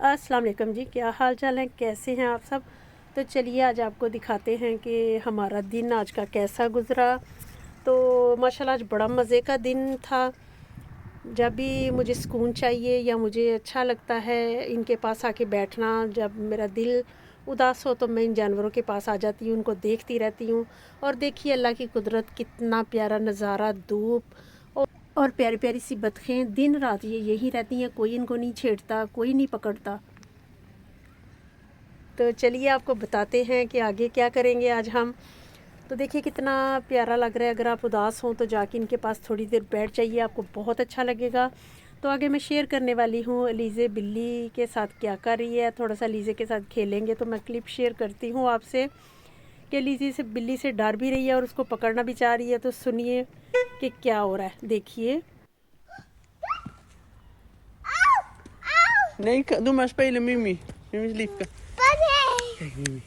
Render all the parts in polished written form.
अस्सलाम वालेकुम जी, क्या हाल चाल है, कैसे हैं आप सब। तो चलिए आज आपको दिखाते हैं कि हमारा दिन आज का कैसा गुज़रा। तो माशाल्लाह आज बड़ा मज़े का दिन था। जब भी मुझे सुकून चाहिए या मुझे अच्छा लगता है इनके पास आके बैठना, जब मेरा दिल उदास हो तो मैं इन जानवरों के पास आ जाती हूँ, उनको देखती रहती हूँ। और देखिए अल्लाह की कुदरत, कितना प्यारा नज़ारा, धूप और प्यारी प्यारी सी बतखें दिन रात ये यही रहती हैं, कोई इनको नहीं छेड़ता, कोई नहीं पकड़ता। तो चलिए आपको बताते हैं कि आगे क्या करेंगे आज हम। तो देखिए कितना प्यारा लग रहा है। अगर आप उदास हों तो जाके इनके पास थोड़ी देर बैठ जाइए, आपको बहुत अच्छा लगेगा। तो आगे मैं शेयर करने वाली हूँ अलीज़े बिल्ली के साथ क्या कर रही है। थोड़ा सा अलीज़े के साथ खेलेंगे तो मैं क्लिप शेयर करती हूँ आपसे कि अलीज़े से बिल्ली से डर भी रही है और उसको पकड़ना भी चाह रही है। तो सुनिए कि क्या हो रहा है, देखिए। Nee, doe maar spelen, Mimi. Mimi is liefke. Kijk, Mimi.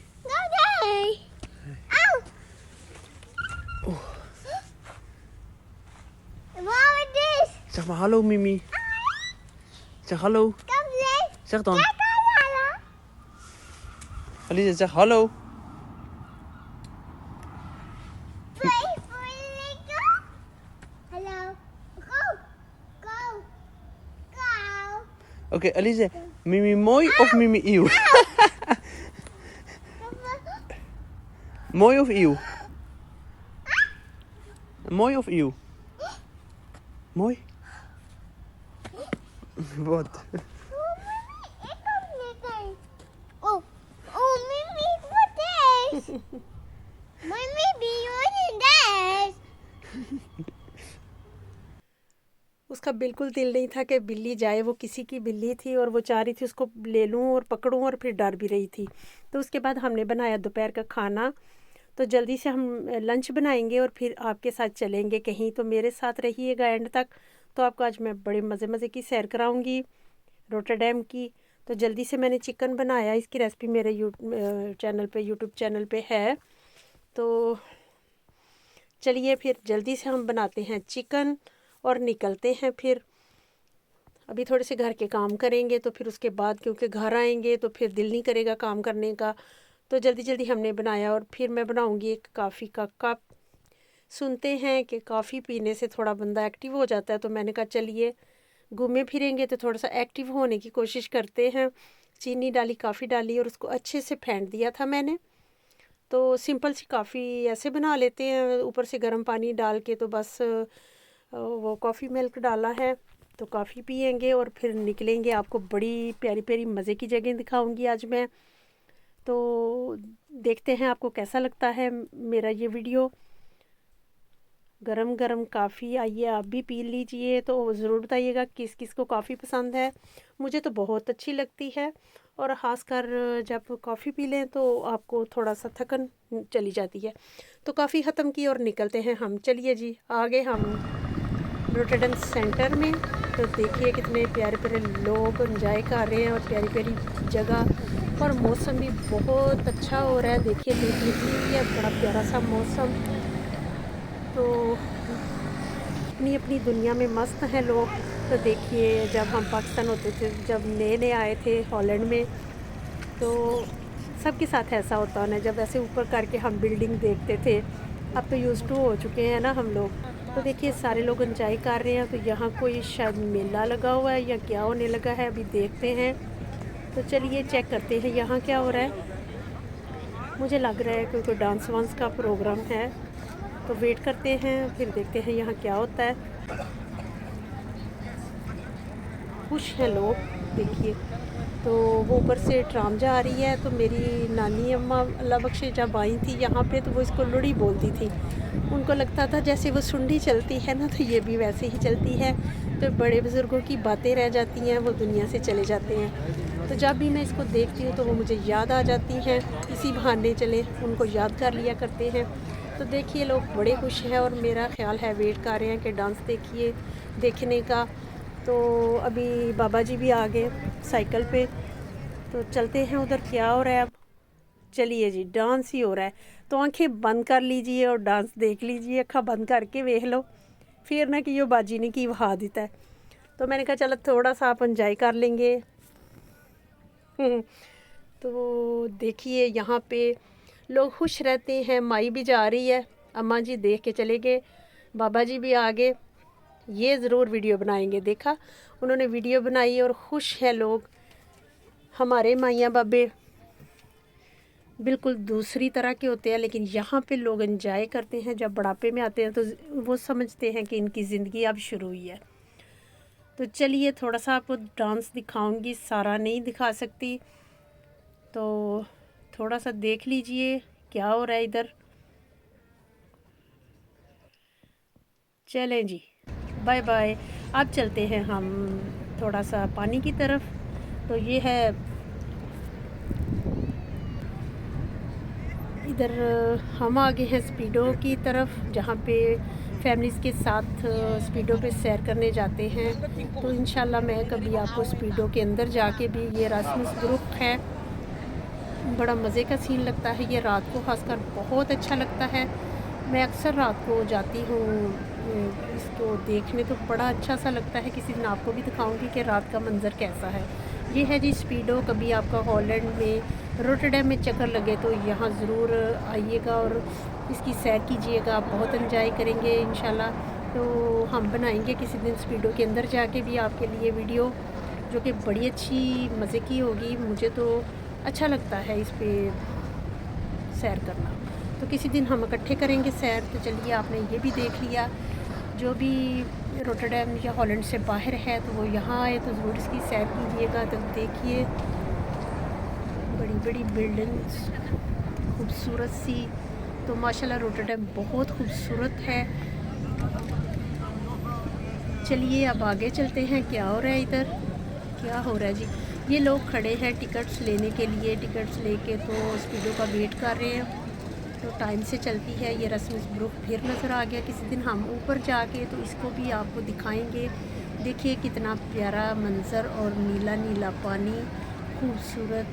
Zeg maar hallo, Mimi. Zeg hallo. Zeg dan. Alice, zeg hallo. Oké, Alice. Mimi mooi of Mimi eeuw? Mooi of eeuw? Mooi of eeuw? Mooi? Wat? उसका बिल्कुल दिल नहीं था कि बिल्ली जाए, वो किसी की बिल्ली थी और वो चाह रही थी उसको ले लूँ और पकड़ूँ, और फिर डर भी रही थी। तो उसके बाद हमने बनाया दोपहर का खाना। तो जल्दी से हम लंच बनाएंगे और फिर आपके साथ चलेंगे कहीं। तो मेरे साथ रहिएगा एंड तक। तो आपको आज मैं बड़े मज़े मज़े की सैर कराऊंगी रोटरडैम की। तो जल्दी से मैंने चिकन बनाया, इसकी रेसिपी मेरे यूट्यूब चैनल पे है। तो चलिए फिर जल्दी से हम बनाते हैं चिकन और निकलते हैं। फिर अभी थोड़े से घर के काम करेंगे तो फिर उसके बाद, क्योंकि घर आएंगे तो फिर दिल नहीं करेगा काम करने का। तो जल्दी जल्दी हमने बनाया और फिर मैं बनाऊंगी एक कॉफ़ी का कप। सुनते हैं कि कॉफ़ी पीने से थोड़ा बंदा एक्टिव हो जाता है, तो मैंने कहा चलिए घूमे फिरेंगे तो थोड़ा सा एक्टिव होने की कोशिश करते हैं। चीनी डाली, कॉफ़ी डाली और उसको अच्छे से फेंट दिया था मैंने। तो सिंपल सी कॉफ़ी ऐसे बना लेते हैं, ऊपर से गर्म पानी डाल के। तो बस वो कॉफ़ी मिल्क डाला है। तो कॉफ़ी पियेंगे और फिर निकलेंगे। आपको बड़ी प्यारी प्यारी मज़े की जगह दिखाऊंगी आज मैं। तो देखते हैं आपको कैसा लगता है मेरा ये वीडियो। गरम गरम कॉफ़ी आइए आप भी पी लीजिए। तो ज़रूर बताइएगा किस किस को कॉफ़ी पसंद है। मुझे तो बहुत अच्छी लगती है, और ख़ासकर जब कॉफ़ी पी लें तो आपको थोड़ा सा थकन चली जाती है। तो कॉफ़ी ख़त्म की और निकलते हैं हम। चलिए जी आगे हम रोटरडैम सेंटर में। तो देखिए कितने प्यारे प्यारे लोग एंजॉय कर रहे हैं और प्यारी प्यारी जगह, और मौसम भी बहुत अच्छा हो रहा है। देखिए धूप निकली हुई है, बड़ा प्यारा सा मौसम। तो अपनी अपनी दुनिया में मस्त हैं लोग। तो देखिए जब हम पाकिस्तान होते थे, जब नए नए आए थे हॉलैंड में, तो सबके साथ ऐसा होता है ना, जब ऐसे ऊपर करके हम बिल्डिंग देखते थे। अब तो यूज़ टू हो चुके हैं ना हम लोग। तो देखिए सारे लोग एंजॉय कर रहे हैं। तो यहाँ कोई शायद मेला लगा हुआ है या क्या होने लगा है, अभी देखते हैं। तो चलिए चेक करते हैं यहाँ क्या हो रहा है। मुझे लग रहा है कोई डांस वांस का प्रोग्राम है। तो वेट करते हैं, फिर देखते हैं यहाँ क्या होता है। खुश हैं लोग, देखिए। तो वो ऊपर से ट्राम जा रही है। तो मेरी नानी अम्मा अल्लाह बख्शे जब आई थी यहाँ पे, तो वो इसको लुड़ी बोलती थी। उनको लगता था जैसे वो सुंडी चलती है ना, तो ये भी वैसे ही चलती है। तो बड़े बुज़ुर्गों की बातें रह जाती हैं, वो दुनिया से चले जाते हैं। तो जब भी मैं इसको देखती हूँ तो वो मुझे याद आ जाती हैं। इसी बहाने चले उनको याद कर लिया करते हैं। तो देखिए लोग बड़े खुश हैं, और मेरा ख्याल है वेट कर रहे हैं कि डांस देखने का। तो अभी बाबा जी भी आ गए साइकिल पे। तो चलते हैं उधर क्या हो रहा है अब। चलिए जी डांस ही हो रहा है। तो आंखें बंद कर लीजिए और डांस देख लीजिए, अखा बंद करके देख लो, फिर ना कि यो बाजी ने की वहा दिता है। तो मैंने कहा चलो थोड़ा सा आप एंजॉय कर लेंगे। तो देखिए यहाँ पे लोग खुश रहते हैं। माई भी जा रही है, अम्मा जी देख के चले गए, बाबा जी भी आ गए। ये ज़रूर वीडियो बनाएंगे। देखा, उन्होंने वीडियो बनाई और खुश हैं लोग। हमारे माइयाँ बाबे बिल्कुल दूसरी तरह के होते हैं, लेकिन यहाँ पे लोग एंजॉय करते हैं। जब बुढ़ापे में आते हैं तो वो समझते हैं कि इनकी ज़िंदगी अब शुरू हुई है। तो चलिए थोड़ा सा आपको डांस दिखाऊंगी, सारा नहीं दिखा सकती, तो थोड़ा सा देख लीजिए क्या हो रहा है इधर। चलें जी, बाय बाय। अब चलते हैं हम थोड़ा सा पानी की तरफ। तो ये है इधर, हम आ गए हैं स्पीडो की तरफ, जहाँ पे फैमिलीज़ के साथ स्पीडो पे सैर करने जाते हैं। तो इंशाल्लाह मैं कभी आपको स्पीडो के अंदर जाके भी, ये रासमस ग्रुप है, बड़ा मज़े का सीन लगता है। ये रात को खासकर बहुत अच्छा लगता है। मैं अक्सर रात को जाती हूँ इसको देखने, तो बड़ा अच्छा सा लगता है। किसी दिन आपको भी दिखाऊंगी कि रात का मंज़र कैसा है। ये है जी स्पीडो। कभी आपका हॉलैंड में, रोटरडैम में चक्कर लगे तो यहाँ ज़रूर आइएगा और इसकी सैर कीजिएगा, आप बहुत एंजॉय करेंगे इंशाल्लाह। तो हम बनाएंगे किसी दिन स्पीडो के अंदर जाके भी आपके लिए वीडियो, जो कि बड़ी अच्छी मज़े की होगी। मुझे तो अच्छा लगता है इस पे सैर करना। तो किसी दिन हम इकट्ठे करेंगे सैर। तो चलिए, आपने ये भी देख लिया। जो भी रोटरडैम या हॉलैंड से बाहर है तो वो यहाँ आए तो ज़रूर इसकी सैर कीजिएगा। तो देखिए बड़ी बड़ी बिल्डिंग्स, खूबसूरत सी। तो माशाल्लाह रोटरडैम बहुत खूबसूरत है। चलिए अब आगे चलते हैं। क्या हो रहा है इधर, क्या हो रहा है जी। ये लोग खड़े हैं टिकट्स लेने के लिए। टिकट्स लेके तो स्पीडो का वेट कर रहे हैं। तो टाइम से चलती है। ये रसमस ब्रुक फिर नज़र आ गया। किसी दिन हम ऊपर जाके तो इसको भी आपको दिखाएंगे। देखिए कितना प्यारा मंज़र और नीला नीला पानी, खूबसूरत।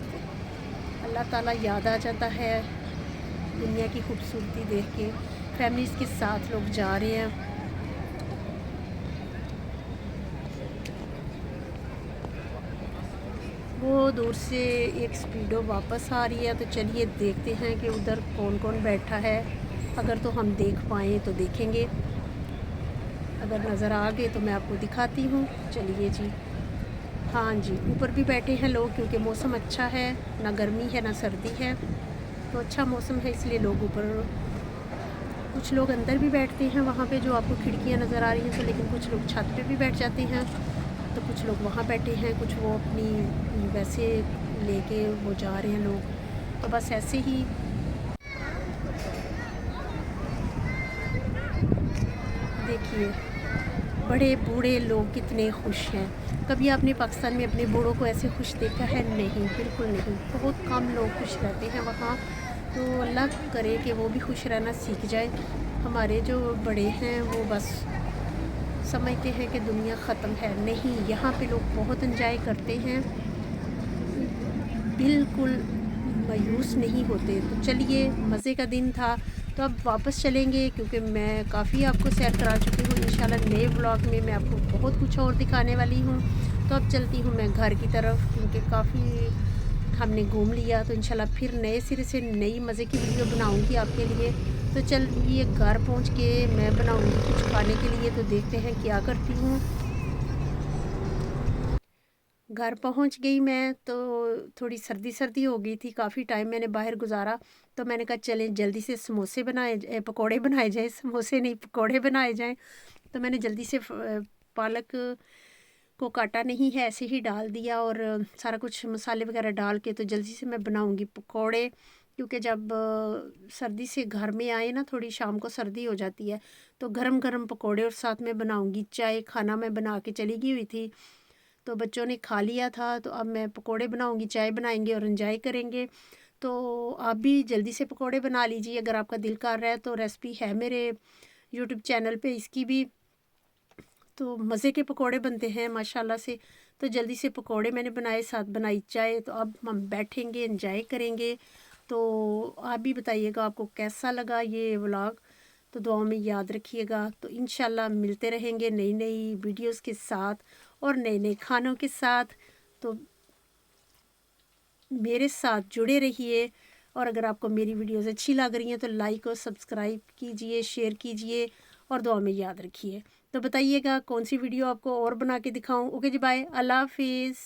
अल्लाह ताला याद आ जाता है दुनिया की खूबसूरती देख के। फैमिलीज़ के साथ लोग जा रहे हैं। वो दूर से एक स्पीडो वापस आ रही है। तो चलिए देखते हैं कि उधर कौन कौन बैठा है। अगर तो हम देख पाएँ तो देखेंगे, अगर नज़र आ गए तो मैं आपको दिखाती हूँ। चलिए जी, हाँ जी, ऊपर भी बैठे हैं लोग, क्योंकि मौसम अच्छा है, ना गर्मी है ना सर्दी है, तो अच्छा मौसम है, इसलिए लोग ऊपर। कुछ लोग अंदर भी बैठते हैं वहाँ पे, जो आपको खिड़कियाँ नज़र आ रही हैं। तो लेकिन कुछ लोग छत पे भी बैठ जाते हैं। तो कुछ लोग वहाँ बैठे हैं, कुछ वो अपनी वैसे लेके वो जा रहे हैं लोग। तो बस ऐसे ही देखिए बड़े बूढ़े लोग कितने खुश हैं। कभी आपने पाकिस्तान में अपने बूढ़ों को ऐसे खुश देखा है? नहीं, बिल्कुल नहीं। बहुत कम लोग खुश रहते हैं वहाँ। तो अल्लाह करे कि वो भी खुश रहना सीख जाए। हमारे जो बड़े हैं वो बस समझते हैं कि दुनिया ख़त्म है। नहीं, यहाँ पे लोग बहुत एंजॉय करते हैं, बिल्कुल मायूस नहीं होते। तो चलिए, मज़े का दिन था। तो अब वापस चलेंगे, क्योंकि मैं काफ़ी आपको सैर करा चुकी हूँ। इंशाल्लाह नए व्लॉग में मैं आपको बहुत कुछ और दिखाने वाली हूँ। तो अब चलती हूँ मैं घर की तरफ, क्योंकि काफ़ी हमने घूम लिया। तो इंशाल्लाह फिर नए सिरे से नई मज़े की वीडियो बनाऊँगी आपके लिए। तो चलिए घर पहुँच के मैं बनाऊँगी कुछ खाने के लिए। तो देखते हैं क्या करती हूँ। घर पहुंच गई मैं, तो थोड़ी सर्दी सर्दी हो गई थी, काफ़ी टाइम मैंने बाहर गुजारा। तो मैंने कहा चलें जल्दी से समोसे पकोड़े बनाए जाएं, समोसे नहीं पकोड़े बनाए जाएं। तो मैंने जल्दी से पालक को काटा नहीं है, ऐसे ही डाल दिया और सारा कुछ मसाले वगैरह डाल के तो जल्दी से मैं बनाऊंगी पकोड़े। क्योंकि जब सर्दी से घर में आए ना, थोड़ी शाम को सर्दी हो जाती है, तो गरम गरम पकोड़े और साथ में बनाऊंगी चाय। खाना मैं बना के चली गई हुई थी, तो बच्चों ने खा लिया था। तो अब मैं पकोड़े बनाऊंगी, चाय बनाएंगे और एंजॉय करेंगे। तो आप भी जल्दी से पकोड़े बना लीजिए अगर आपका दिल कर रहा है। तो रेसिपी है मेरे यूट्यूब चैनल पे इसकी भी। तो मज़े के पकोड़े बनते हैं माशाल्लाह से। तो जल्दी से पकोड़े मैंने बनाए, साथ बनाई चाय। तो अब हम बैठेंगे, एंजॉय करेंगे। तो आप भी बताइएगा आपको कैसा लगा ये व्लॉग। तो दुआओं में याद रखिएगा। तो इंशाल्लाह मिलते रहेंगे नई नई वीडियोस के साथ और नए नए खानों के साथ। तो मेरे साथ जुड़े रहिए। और अगर आपको मेरी वीडियोस अच्छी लग रही हैं तो लाइक और सब्सक्राइब कीजिए, शेयर कीजिए और दुआ में याद रखिए। तो बताइएगा कौन सी वीडियो आपको और बना के दिखाऊं। ओके जी, बाय, अल्लाह हाफिज़।